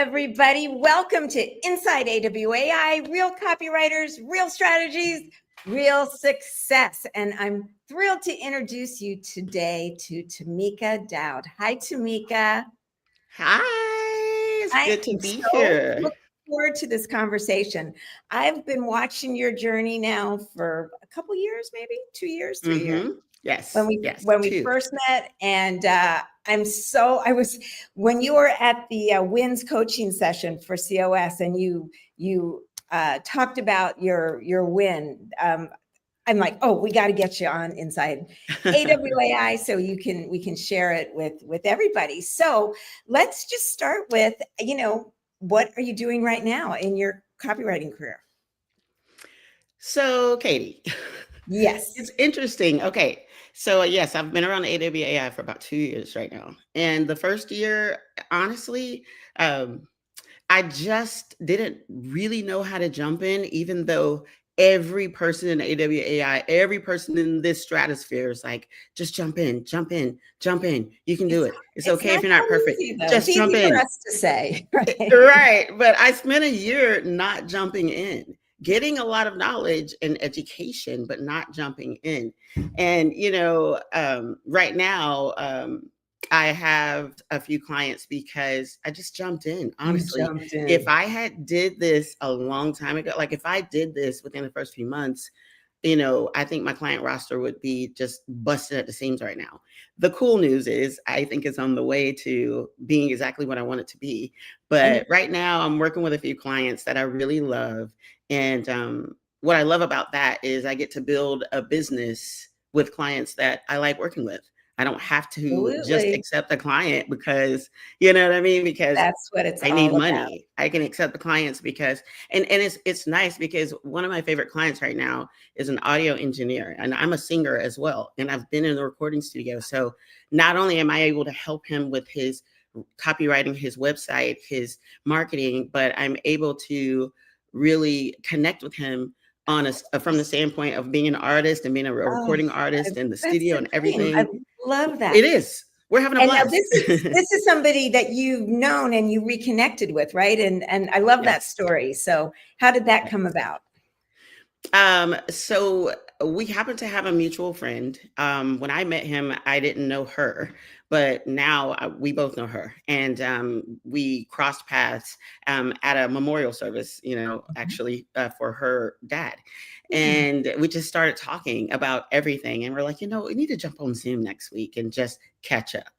everybody. Welcome to Inside AWAI, real copywriters, real strategies, real success. And I'm thrilled to introduce you today to Tammica Dowd. Hi, Tammica. Hi, it's good to be so here. Looking forward to this conversation. I've been watching your journey now for a couple years, maybe 2 years, 3 years. Yes. When we first met, and when you were at the WINS coaching session for COS, and you talked about your win. I'm like, oh, we got to get you on Inside AWAI so we can share it with everybody. So let's just start with, what are you doing right now in your copywriting career? So, Katie. Yes. It's interesting. Okay. So, yes, I've been around AWAI for about 2 years right now. And the first year, honestly, I just didn't really know how to jump in, even though every person in AWAI, every person in this stratosphere is like, just jump in, jump in, jump in. You can do it. It's okay if you're not perfect. Just jump in. For us to say, right? Right. But I spent a year not jumping in, getting a lot of knowledge and education, but not jumping in. And, right now, I have a few clients because I just jumped in. Honestly, if I had did this a long time ago, like if I did this within the first few months, I think my client roster would be just busted at the seams right now. The cool news is I think it's on the way to being exactly what I want it to be. But right now I'm working with a few clients that I really love. And what I love about that is I get to build a business with clients that I like working with. I don't have to just accept a client because, you know what I mean? Because that's what it's I need money. I can accept the clients because, and it's nice because one of my favorite clients right now is an audio engineer, and I'm a singer as well. And I've been in the recording studio. So not only am I able to help him with his copywriting, his website, his marketing, but I'm able to really connect with him from the standpoint of being an artist and being a recording artist in the studio and everything. I love that. It is. We're having a blast. Now this is somebody that you've known and you reconnected with, right? And I love that story. So how did that come about? So we happen to have a mutual friend. When I met him, I didn't know her, but now we both know her. And we crossed paths at a memorial service, actually for her dad. And we just started talking about everything. And we're like, we need to jump on Zoom next week and just catch up.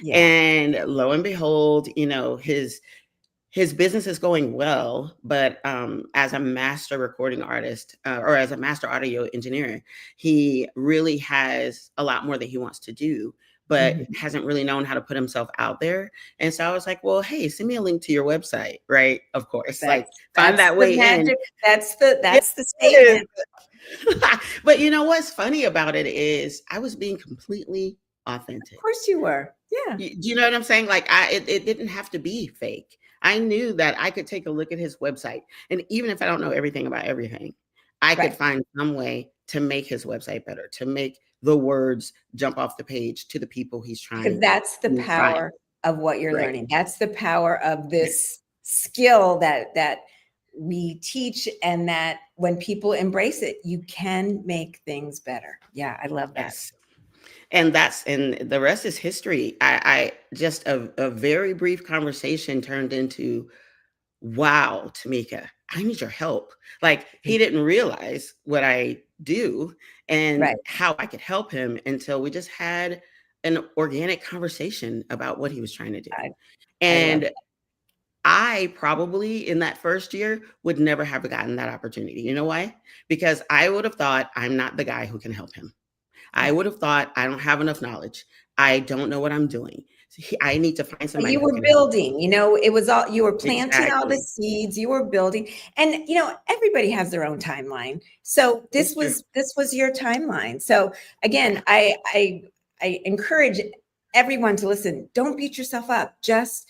Yeah. And lo and behold, his business is going well, but as a master recording artist or as a master audio engineer, he really has a lot more that he wants to do, but hasn't really known how to put himself out there. And so I was like, well, hey, send me a link to your website, right? Of course, find that way in. That's the statement. But what's funny about it is I was being completely authentic. Of course you were. Yeah. You know what I'm saying? Like it didn't have to be fake. I knew that I could take a look at his website. And even if I don't know everything about everything, I could find some way to make his website better, to make the words jump off the page to the people he's trying. Because that's the power of what you're learning. That's the power of this skill that we teach, and that when people embrace it, you can make things better. Yeah, I love that. Yes. And the rest is history. I just a very brief conversation turned into, wow, Tammica, I need your help. Like he didn't realize what I do and how I could help him until we just had an organic conversation about what he was trying to do. I probably in that first year would never have gotten that opportunity. You know why? Because I would have thought I'm not the guy who can help him. I would have thought I don't have enough knowledge. I don't know what I'm doing. I need to find somebody. You were building, it was all, you were planting all the seeds, you were building, and everybody has their own timeline. So this was your timeline. So again, I encourage everyone to listen. Don't beat yourself up. Just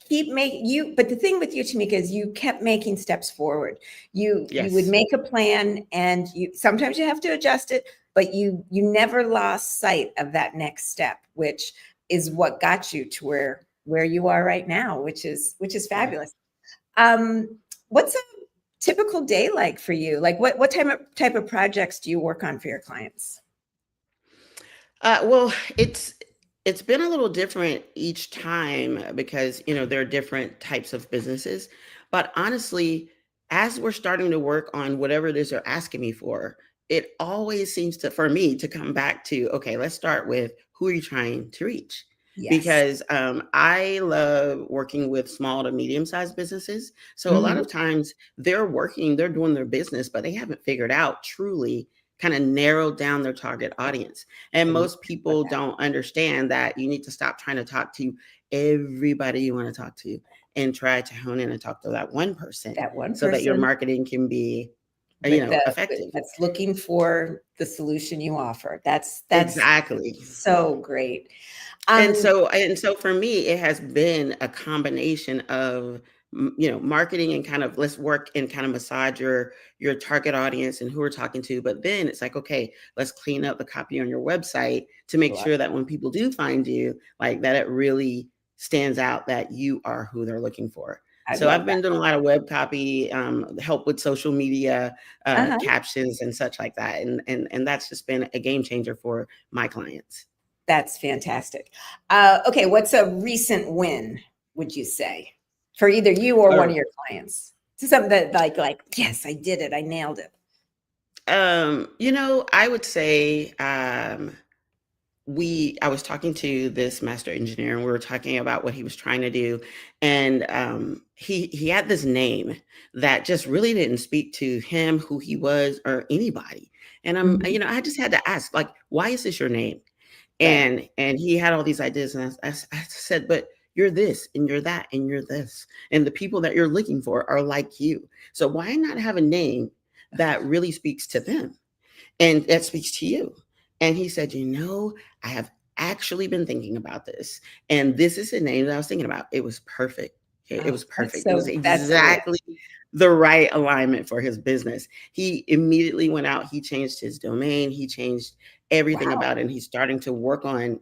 keep making but the thing with you, Tammica, is you kept making steps forward. You would make a plan, and sometimes you have to adjust it, but you never lost sight of that next step, which is what got you to where where you are right now, which is fabulous. What's a typical day like for you? Like what type of projects do you work on for your clients? Well, it's been a little different each time because there are different types of businesses. But honestly, as we're starting to work on whatever it is they're asking me for, it always seems to, for me, to come back to, okay, let's start with who are you trying to reach? Yes. Because I love working with small to medium sized businesses. So a lot Mhm. of times they're doing their business, but they haven't figured out truly kind of narrowed down their target audience. And I love most people that. don't understand that you need to stop trying to talk to everybody you want to talk to and try to hone in and talk to that one person That one so that your person marketing can be, effective. that's looking for the solution you offer. That's Exactly. so great. And Um, so for me, it has been a combination of marketing and kind of let's work and kind of massage your target audience and who we're talking to. But then it's like, okay, let's clean up the copy on your website to make love sure that when people do find you, like that it really stands out that you are who they're looking for. I So I've love that. been doing a lot of web copy, help with social media, Uh-huh. captions and such like that, and that's just been a game changer for my clients. That's fantastic. Okay, what's a recent win, would you say, for either you or one of your clients? Something that like, yes, I did it. I nailed it. I would say I was talking to this master engineer and we were talking about what he was trying to do. And he had this name that just really didn't speak to him, who he was, or anybody. And Mhm. I just had to ask, like, why is this your name? Right. And he had all these ideas, and I said, but you're this, and you're that, and you're this, and the people that you're looking for are like you. So why not have a name that really speaks to them and that speaks to you? And he said, I have actually been thinking about this, and this is the name that I was thinking about. It was perfect. Okay, it Oh, was perfect. It was that's so rich. exactly the right alignment for his business. He immediately went out, he changed his domain, he changed everything Wow. about it. And he's starting to work on,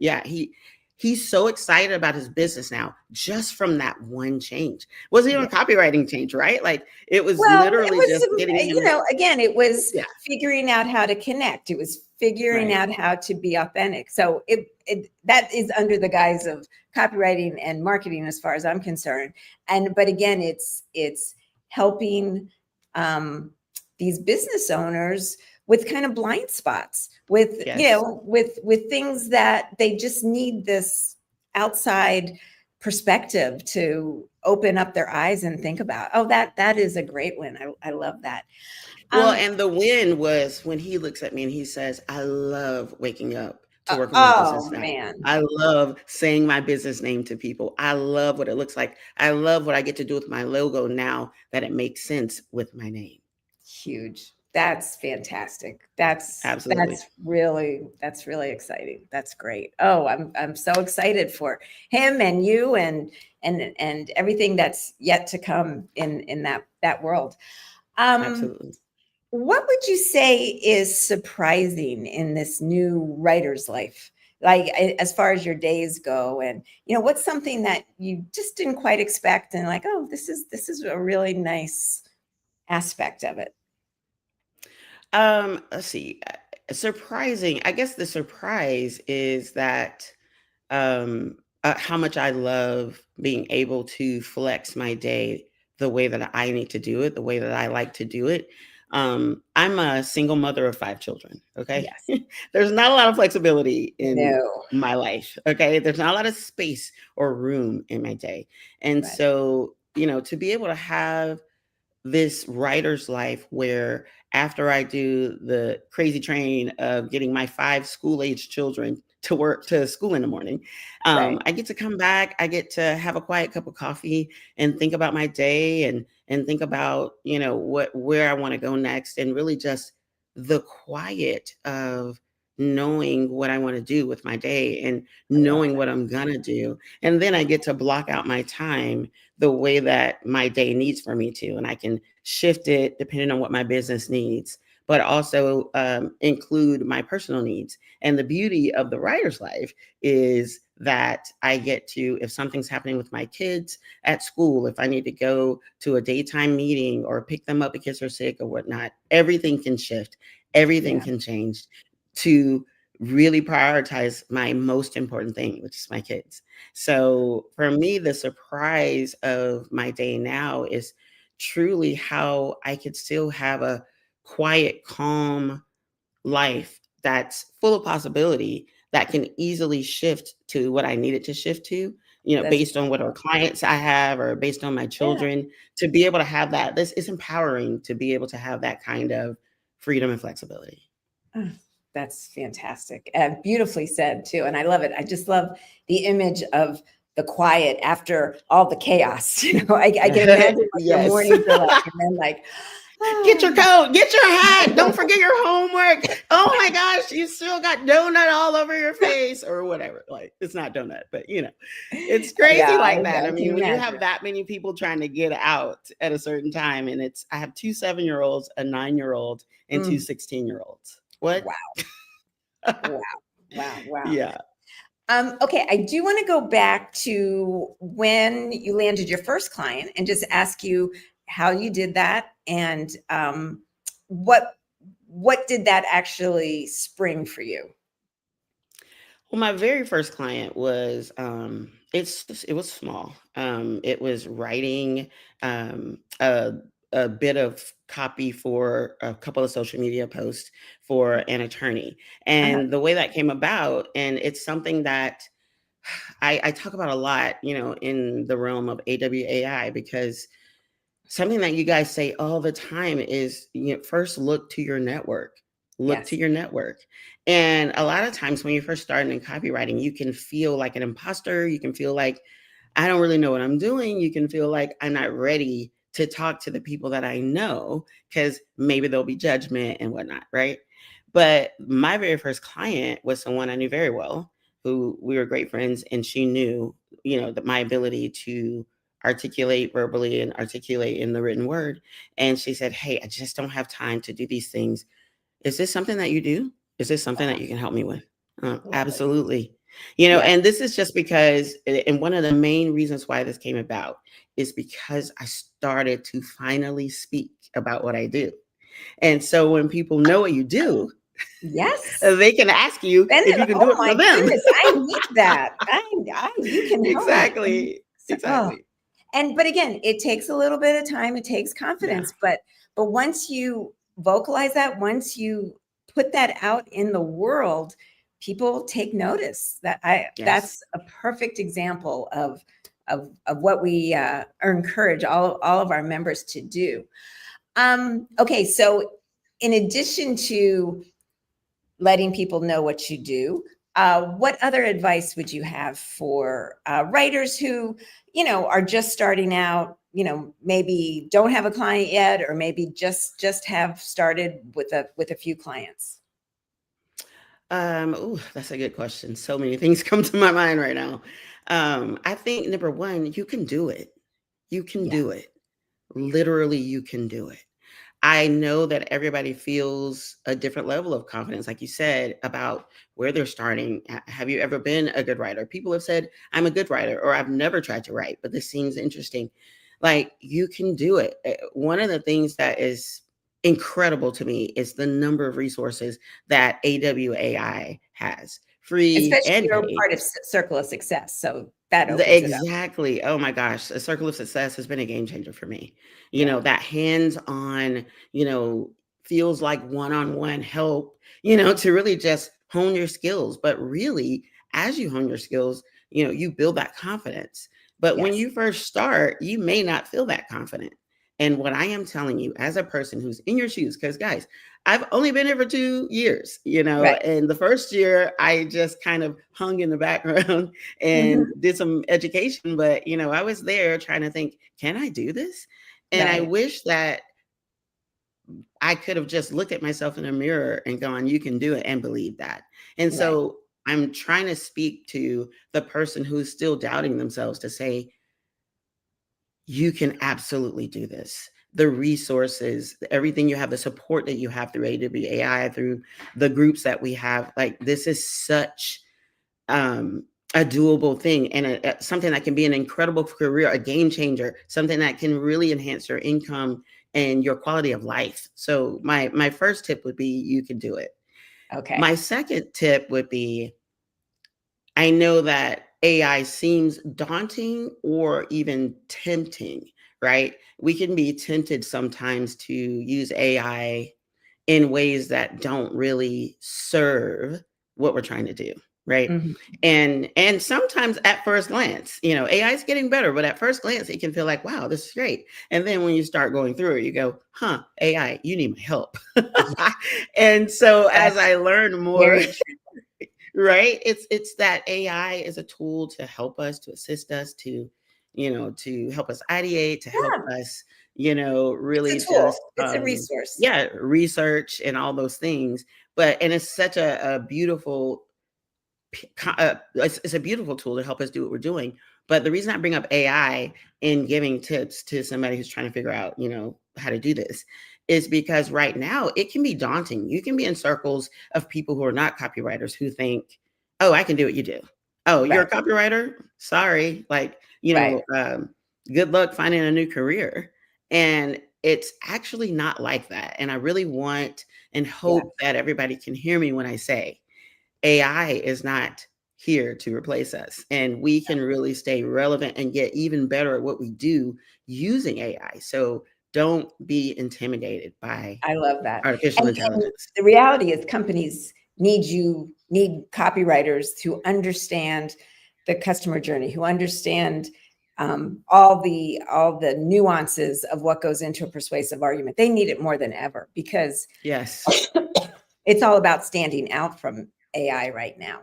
he's so excited about his business now, just from that one change. Wasn't even Yeah. a copywriting change, right? Like it was Well, it literally was, just getting him. again, it was Yeah, figuring out how to connect. It was figuring right. out how to be authentic. So that is under the guise of copywriting and marketing, as far as I'm concerned. But again, it's helping um, these business owners with kind of blind spots, with Yes. with things that they just need this outside perspective to open up their eyes and think about. Oh, that is a great win. I love that. Well, Um, and the win was when he looks at me and he says, I love waking up to work on my oh business now. man, I love saying my business name to people. I love what it looks like. I love what I get to do with my logo now that it makes sense with my name. huge. That's fantastic. That's Absolutely. that's really exciting. That's great. Oh, I'm so excited for him and you and everything that's yet to come in that world. Um, Absolutely. What would you say is surprising in this new writer's life? Like as far as your days go, and what's something that you just didn't quite expect, and like, oh, this is a really nice aspect of it. Let's see. Surprising. I guess the surprise is that how much I love being able to flex my day the way that I need to do it, the way that I like to do it. I'm a single mother of 5 children. Okay. Yes. There's not a lot of flexibility in No. my life. Okay. There's not a lot of space or room in my day. And Right. so, to be able to have this writer's life where after I do the crazy train of getting my 5 school-age children to school in the morning, Right. I get to come back. I get to have a quiet cup of coffee and think about my day and think about where I want to go next, and really just the quiet of knowing what I want to do with my day and I love knowing what I'm gonna do, and then I get to block out my time the way that my day needs for me to. And I can shift it depending on what my business needs, but also include my personal needs. And the beauty of the writer's life is that I get to, if something's happening with my kids at school, if I need to go to a daytime meeting or pick them up because they're sick or whatnot, everything can shift, everything can change to really prioritize my most important thing, which is my kids. So for me, the surprise of my day now is truly how I could still have a quiet, calm life that's full of possibility that can easily shift to what I need it to shift to, That's based on what our clients I have or based on my children, to be able to have that. This is empowering to be able to have that kind of freedom and flexibility. Oh, that's fantastic. Beautifully said too. And I love it. I just love the image of the quiet after all the chaos. I can imagine what your Yes. mornings are like, and then like, Get your coat, get your hat, don't forget your homework. Oh my gosh, you still got donut all over your face or whatever. Like, it's not donut, but it's crazy like that. I mean, when you have that many people trying to get out at a certain time, and I have 2 7-year-olds, a 9-year-old, and 2 16-year-olds. What? Wow. Wow. Yeah. Okay, I do want to go back to when you landed your first client and just ask you how you did that, and what did that actually spring for you? Well, my very first client was it was small. It was writing a bit of copy for a couple of social media posts for an attorney. And the way that came about, and it's something that I talk about a lot, in the realm of AWAI, because something that you guys say all the time is, first look to your network. Look to your network. And a lot of times when you're first starting in copywriting, you can feel like an imposter. You can feel like, I don't really know what I'm doing. You can feel like I'm not ready to talk to the people that I know because maybe there'll be judgment and whatnot, right? But my very first client was someone I knew very well, who we were great friends, and she knew, that my ability to articulate verbally and articulate in the written word. And she said, hey, I just don't have time to do these things. Is this something that you do? Is this something that you can help me with? Absolutely. And this is just because, and one of the main reasons why this came about is because I started to finally speak about what I do. And so when people know what you do, they can ask you if you can do it for them. Goodness, I need that. You can help Exactly. Exactly. But again, it takes a little bit of time. It takes confidence, but once you vocalize that, once you put that out in the world, people take notice. That's a perfect example of what we encourage all of our members to do. Okay, so in addition to letting people know what you do, what other advice would you have for writers who, are just starting out, maybe don't have a client yet, or maybe just have started with a few clients? That's a good question. So many things come to my mind right now. I think number one, you can do it. You can do it. Literally, you can do it. I know that everybody feels a different level of confidence, like you said, about where they're starting. Have you ever been a good writer? People have said, I'm a good writer, or I've never tried to write, but this seems interesting. Like, you can do it. One of the things that is incredible to me is the number of resources that AWAI has, free Especially and you're paid. part of Circle of Success, so that opens it up. Exactly. Oh my gosh. A Circle of Success has been a game changer for me. That hands-on, feels like one-on-one help, to really just hone your skills. But really, as you hone your skills, you build that confidence. But when you first start, you may not feel that confident. And what I am telling you as a person who's in your shoes, because guys, I've only been here for 2 years, and the first year I just kind of hung in the background and did some education, but I was there trying to think, can I do this? And I wish that I could have just looked at myself in a mirror and gone, you can do it, and believe that. And so I'm trying to speak to the person who's still doubting themselves to say, you can absolutely do this. The resources, everything you have, the support that you have through AWAI, through the groups that we have, like, this is such a doable thing and something that can be an incredible career, a game changer, something that can really enhance your income and your quality of life. So my first tip would be you can do it. Okay. My second tip would be, I know that AI seems daunting or even tempting, right? We can be tempted sometimes to use AI in ways that don't really serve what we're trying to do, right? Mhm. And sometimes at first glance, AI is getting better, but at first glance it can feel like, wow, this is great. And then when you start going through it, you go, AI, you need my help. And so as That's I learn more, very true. right, it's that AI is a tool to help us, to assist us, to help us ideate, to help Yeah, us, really it's a tool. just It's a resource. yeah, research and all those things. And it's such a beautiful it's a beautiful tool to help us do what we're doing. But the reason I bring up AI in giving tips to somebody who's trying to figure out, how to do this is because right now it can be daunting. You can be in circles of people who are not copywriters who think, oh, I can do what you do. Oh, you're a Right, copywriter? Sorry. Like, right. good luck finding a new career. And it's actually not like that. And I really want and Yeah, hope that everybody can hear me when I say, AI is not here to replace us, and we can really stay relevant and get even better at what we do using AI. So don't be intimidated by I love that. artificial And intelligence. the reality is companies need copywriters who understand the customer journey, who understand all the nuances of what goes into a persuasive argument. They need it more than ever because Yes. it's all about standing out from AI right now.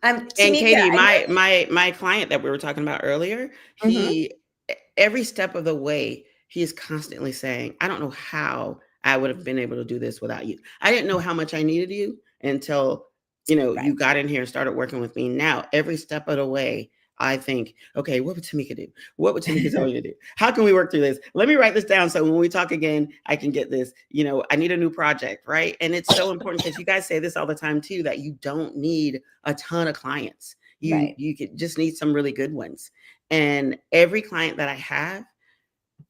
And Tamika, Katie, I my client that we were talking about earlier, know. Mhm. he every step of the way, he is constantly saying, I don't know how I would have been able to do this without you. I didn't know how much I needed you until, Right. you got in here and started working with me. Now, every step of the way, I think, okay, what would Tamika do? What would Tamika tell you to do? How can we work through this? Let me write this down so when we talk again, I can get this. I need a new project, right? And it's so important because you guys say this all the time too, that you don't need a ton of clients. You Right. you could just need some really good ones. And every client that I have,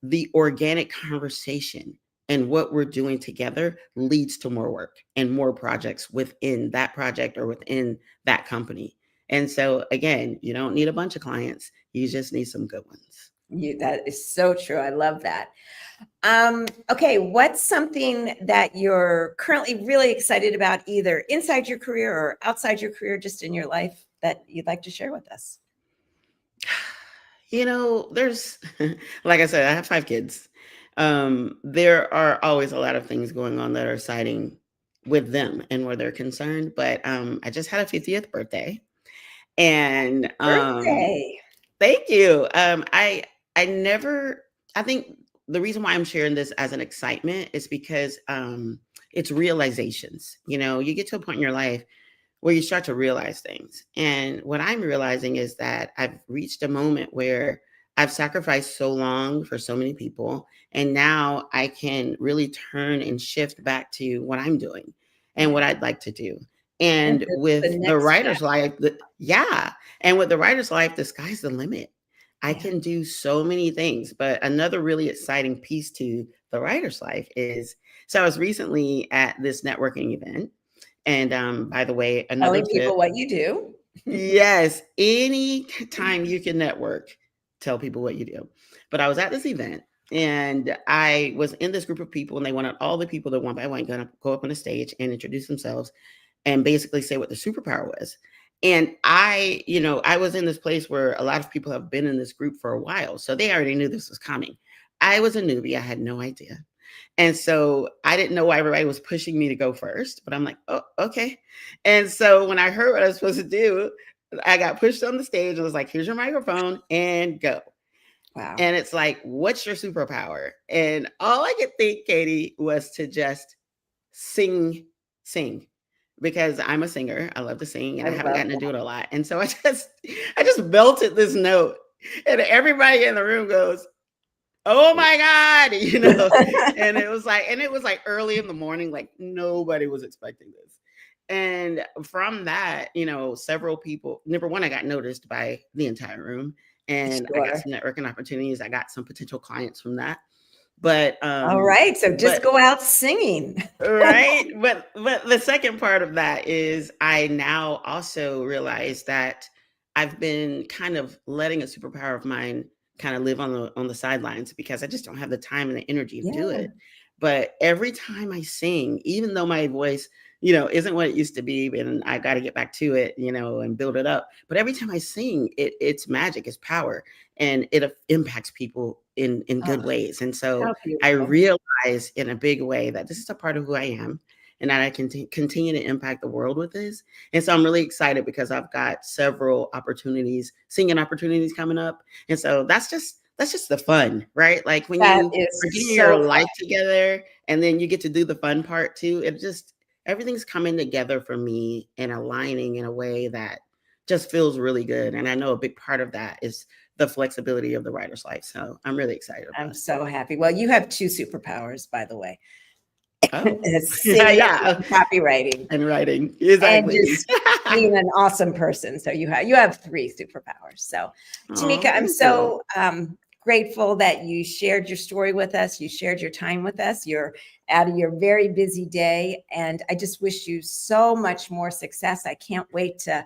the organic conversation and what we're doing together leads to more work and more projects within that project or within that company. And so again, you don't need a bunch of clients. You just need some good ones. That is so true. I love that. Okay, what's something that you're currently really excited about, either inside your career or outside your career, just in your life, that you'd like to share with us? There's, like I said, I have 5 kids. There are always a lot of things going on that are exciting with them and where they're concerned. But I just had a 50th birthday, and Birthday. thank you. I never. I think the reason why I'm sharing this as an excitement is because it's realizations. You get to a point in your life where you start to realize things. And what I'm realizing is that I've reached a moment where I've sacrificed so long for so many people. And now I can really turn and shift back to what I'm doing and what Right. I'd like to do. And And the with the next writer's chapter. life, yeah. And with the writer's life, the sky's the limit. I Yeah. can do so many things. But another really exciting piece to the writer's life is, so I was recently at this networking event. And by the way, another Telling tip, people what you do. yes, any time you can network, tell people what you do. But I was at this event and I was in this group of people, and they wanted all the people that one by one going to go up on the stage and introduce themselves and basically say what the superpower was. And I was in this place where a lot of people have been in this group for a while. So they already knew this was coming. I was a newbie. I had no idea. And so I didn't know why everybody was pushing me to go first, but I'm like, oh, okay. And so when I heard what I was supposed to do, I got pushed on the stage and was like, here's your microphone and go. Wow. And it's like, what's your superpower? And all I could think, Katie, was to just sing, because I'm a singer. I love to sing and I I haven't love gotten to do that. it a lot. And so I just belted this note, and everybody in the room goes, oh my God, and it was like early in the morning, like nobody was expecting this. And from that, you know, several people, number one, I got noticed by the entire room, and I got Sure. some networking opportunities. I got some potential clients from that. But All right. So just but go out singing. right. But the second part of that is I now also realize that I've been kind of letting a superpower of mine kind of live on the sidelines because I just don't have the time and the energy to do Yeah. it. But every time I sing, even though my voice, you know, isn't what it used to be, and I got to get back to it, you know, and build it up. But every time I sing, it's magic, it's power, and it impacts people in Oh, good ways. And so how I beautiful. realize in a big way that this is a part of who I am and that I can continue to impact the world with this. And so I'm really excited because I've got several opportunities, singing opportunities coming up. And so that's just the fun, right? Like when That you are getting is your so fun. life together and then you get to do the fun part too, it just everything's coming together for me and aligning in a way that just feels really good. And I know a big part of that is the flexibility of the writer's life. So I'm really excited I'm about it. so happy. Well, you have two superpowers, by the way. Oh, Singing yeah, and copywriting, and writing, and exactly. just being an awesome person. So you have three superpowers. So Oh, Tammica, I'm thank you. so grateful that you shared your story with us. You shared your time with us. You're out of your very busy day, and I just wish you so much more success. I can't wait to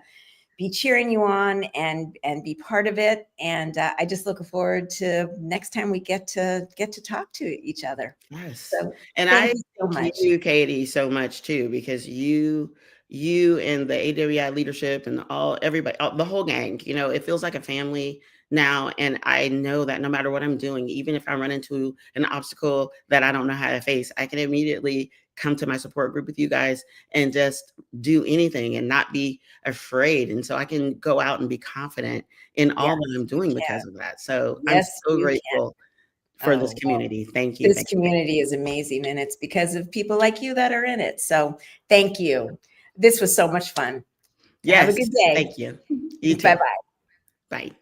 be cheering you on and be part of it. And I just look forward to next time we get to talk to each other. Yes. So And thank I you so thank much. you, Katie, so much too, because you and the AWI leadership and everybody, the whole gang, you know, it feels like a family now. And I know that no matter what I'm doing, even if I run into an obstacle that I don't know how to face, I can immediately come to my support group with you guys and just do anything and not be afraid. And so I can go out and be confident in Yes, all that I'm you doing can. because of that. So I'm Yes, so you can. grateful for this Oh, well, community. Thank you. this Thank you. Thank community is amazing, and it's because of people like you that are in it. So thank you. This was so much fun. you. Have a Yes. good day. Thank you. You Bye too. bye. Bye.